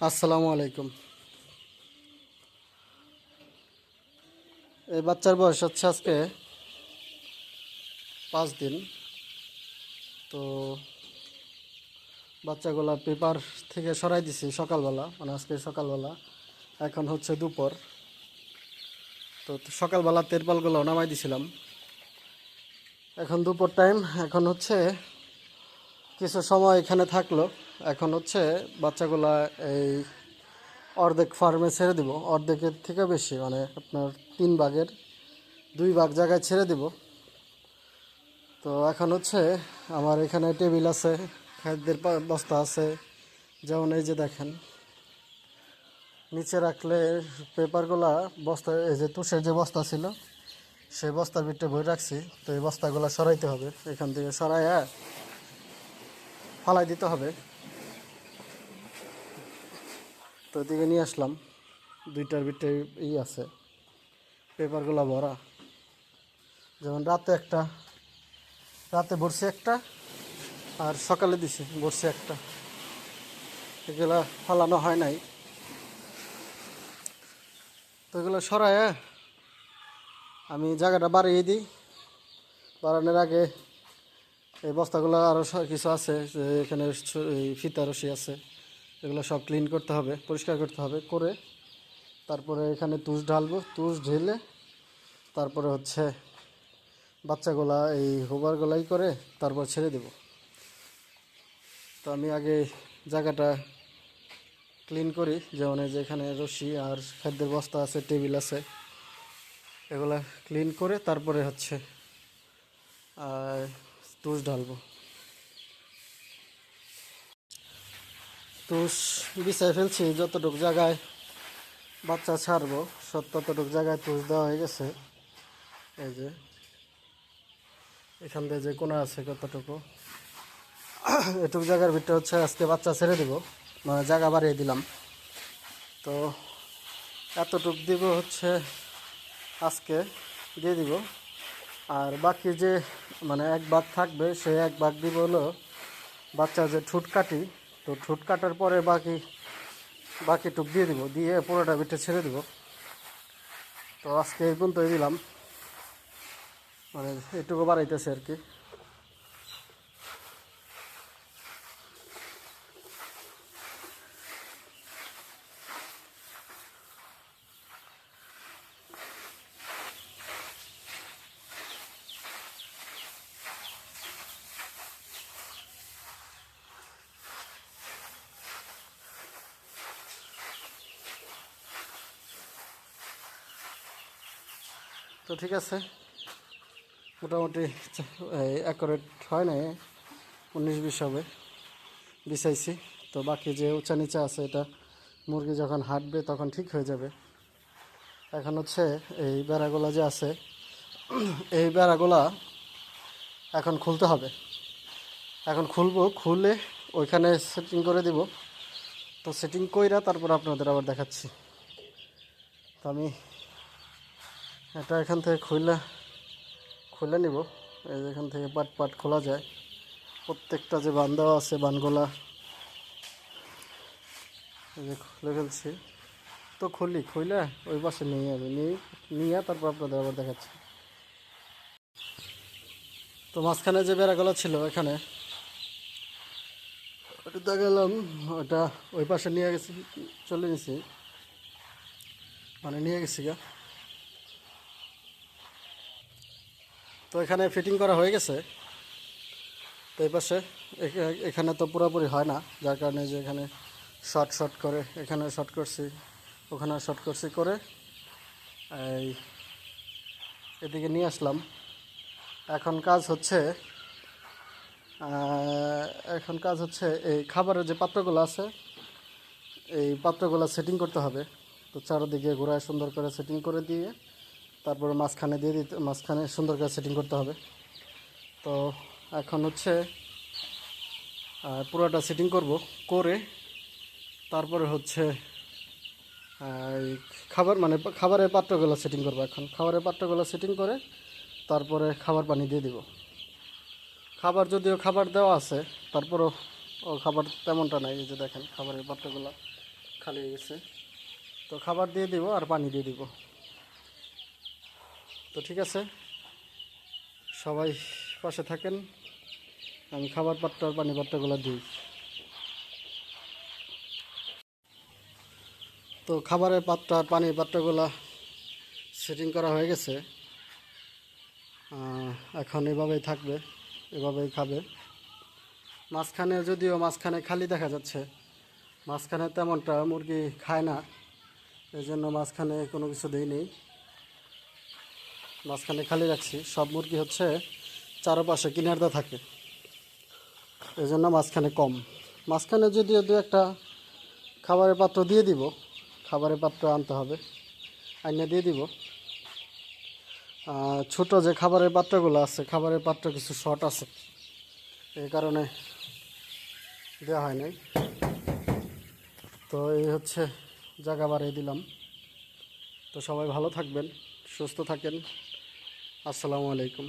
আসসালামু আলাইকুম। এই বাচ্চার বয়স হচ্ছে আজকে 5 দিন। তো বাচ্চাগুলা পেপার থেকে সরাই দিছি সকালবেলা, মানে আজকে সকালবেলা। এখন হচ্ছে দুপুর। তো সকালবেলা তেরপালগুলো নামাই দিছিলাম। এখন দুপুর টাইম। এখন হচ্ছে কিছু সময় এখানে থাকলো। এখন হচ্ছে বাচ্চাগুলা এই অর্ধেক ফার্মে ছেড়ে দিব, অর্ধেকের থেকে বেশি, মানে আপনার 3 ভাগের 2 ভাগ জায়গায় ছেড়ে দিব। তো এখন হচ্ছে আমার এখানে টেবিল আছে, খাদ্যের বস্তা আছে, যেমন এই যে দেখেন নিচে রাখলে পেপারগুলা বস্তা, এই যে তুষের যে বস্তা ছিল সেই বস্তার ভিতরে ভরে রাখছি। তো এই বস্তাগুলো সরাইতে হবে, এখান থেকে সরাইয়া ফালাই দিতে হবে। তো এদিকে নিয়ে আসলাম, 2টার ভিতরে আছে পেপারগুলো ভরা। যেমন রাতে ভরছি একটা, আর সকালে দিছি ভরছি একটা। এগুলা ফালানো হয় নাই। তো এগুলো সরাইয়া আমি জায়গাটা বাড়িয়ে দিই। বাড়ানোর আগে এই বস্তাগুলো আরও কিছু আছে, যে এখানে এই ফিতা রশি আছে, এগুলো সব ক্লিন করতে হবে, পরিষ্কার করতে হবে। করে তারপরে এখানে তুষ ঢালবো, তুষ ঢেলে তারপরে হচ্ছে বাচ্চাগুলা এই হোবারগুলাই করে তারপর ছেড়ে দেব। তো আমি আগে জায়গাটা ক্লিন করি, যেমন এই যে এখানে রশি আর খাদ্যের বস্তা আছে, টেবিল আছে, এগুলা ক্লিন করে তারপরে হচ্ছে তুষ ঢালবো। তুষ বিছাই ফেলছি, যতটুকু জায়গায় বাচ্চা ছাড়বো ততটুকু জায়গায় তুষ দেওয়া হয়ে গেছে। এই যে এখান থেকে যে কোনা আছে কতটুকু, এটুকু জায়গার ভিতরে হচ্ছে আজকে বাচ্চা ছেড়ে দিব, মানে জায়গা বাড়িয়ে দিলাম। তো এতটুক দিব হচ্ছে আজকে দিয়ে দিব। আর বাকি যে মানে 1 ভাগ থাকবে, সেই 1 ভাগ দিব হলো বাচ্চা যে ঠুট কাটি। তো ঠুট কাটার পরে বাকি টুক দিয়ে দিব, দিয়ে পুরোটা ভিতরে ছেড়ে দিব। তো আজকে এই পর্যন্তই দিলাম, মানে এটুকু বাড়াইতেছে আর কি। তো ঠিক আছে, মোটামুটি অ্যাকুরেট হয় নাই, 19-20 হবে বিছাইছি। তো বাকি যে উঁচা নিচা আছে, এটা মুরগি যখন হাঁটবে তখন ঠিক হয়ে যাবে। এখন হচ্ছে এই বেড়াগুলো যে আছে, এই বেড়াগুলা এখন খুলতে হবে। এখন খুলবো, খুলে ওইখানে সেটিং করে দিব। তো সেটিং কইরা তারপর আপনাদের আবার দেখাচ্ছি। তো আমি এটা এখান থেকে খুলে নিব। এই যে এখান থেকে পাট পাট খোলা যায়, প্রত্যেকটা যে বান দেওয়া আছে বানগুলা এই যে খুলে ফেলছি। তো খুলে ওই পাশে নিয়ে তারপর আপনাদের আবার দেখাচ্ছি। তো মাঝখানে যে বেড়াগুলো ছিল এখানে, ওটা গেলাম, ওটা ওই পাশে নিয়ে গেছি, চলে গেছি, মানে নিয়ে গেছি গা। তো এখানে ফিটিং করা হয়ে গেছে। তো এই পাশে এখানে তো পুরোপুরি হয় না, যার কারণে যে এখানে শর্ট করে, এখানে শর্ট করছি, ওখানে শর্ট করছি করে এই এদিকে নিয়ে আসলাম। এখন কাজ হচ্ছে এই খাবারের যে পাত্রগুলো আছে, এই পাত্রগুলো সেটিং করতে হবে। তো চারদিকে ঘোরায় সুন্দর করে সেটিং করে দিয়ে তারপরে মাঝখানে দিয়ে দিতে, মাঝখানে সুন্দর করে সেটিং করতে হবে। তো এখন হচ্ছে পুরোটা সেটিং করে তারপরে হচ্ছে এই খাবারের পাত্রগুলো সেটিং করবো। এখন খাবারের পাত্রগুলো সেটিং করে তারপরে খাবার পানি দিয়ে দিব। যদিও খাবার দেওয়া আছে, তারপরও খাবার তেমনটা নাই। এই যে দেখেন খাবারের পাত্রগুলো খালি হয়ে গেছে। তো খাবার দিয়ে দিব আর পানি দিয়ে দিব। তো ঠিক আছে, সবাই পাশে থাকেন, আমি খাবার পাত্র আর পানি পাত্রগুলো দিই। তো খাবারের পাত্র আর পানির পাত্রগুলো সেটিং করা হয়ে গেছে। এখন এভাবেই থাকবে, এভাবেই খাবে। মাঝখানে যদিও মাঝখানে খালি দেখা যাচ্ছে, মাঝখানে তেমনটা মুরগি খায় না, এই জন্য মাঝখানে কোনো কিছু দিইনি, মাঝখানে খালি রাখছি। সব মুরগি হচ্ছে চারপাশে কিনারদা থাকে, এই জন্য মাঝখানে কম। মাঝখানে যদিও দু একটা খাবারের পাত্র দিয়ে দিব, খাবারের পাত্র আনতে হবে, আইনে দিয়ে দিব। ছোট যে খাবারের পাত্রগুলো আছে, খাবারের পাত্র কিছু শর্ট আছে, এই কারণে দেওয়া হয় নাই। তো এই হচ্ছে জায়গা বাড়িয়ে দিলাম। তো সবাই ভালো থাকবেন, সুস্থ থাকেন। আসসালামু আলাইকুম।